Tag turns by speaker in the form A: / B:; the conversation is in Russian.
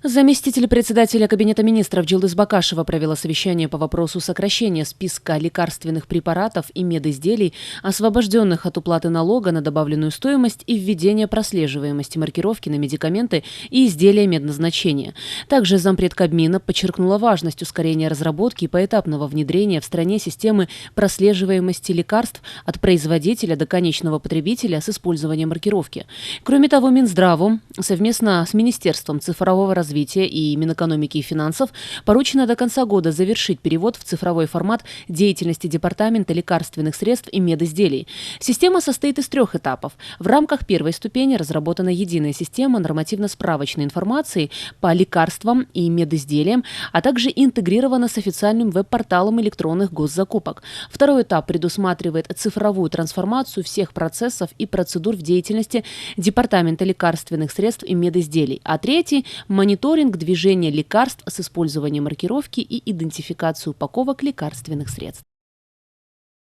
A: Заместитель председателя Кабинета министров Джилдыз Бакашева провела совещание по вопросу сокращения списка лекарственных препаратов и медизделий, освобожденных от уплаты налога на добавленную стоимость и введения прослеживаемости маркировки на медикаменты и изделия медназначения. Также зампред Кабмина подчеркнула важность ускорения разработки и поэтапного внедрения в стране системы прослеживаемости лекарств от производителя до конечного потребителя с использованием маркировки. Кроме того, Минздраву совместно с Министерством цифрового развития и Минэкономики и финансов поручено до конца года завершить перевод в цифровой формат деятельности Департамента лекарственных средств и медизделий. Система состоит из 3 этапов. В рамках первой ступени разработана единая система нормативно-справочной информации по лекарствам и медизделиям, а также интегрирована с официальным веб-порталом электронных госзакупок. Второй этап предусматривает цифровую трансформацию всех процессов и процедур в деятельности Департамента лекарственных средств и медизделий, а третий – мониторинг движения лекарств с использованием маркировки и идентификацию упаковок лекарственных средств.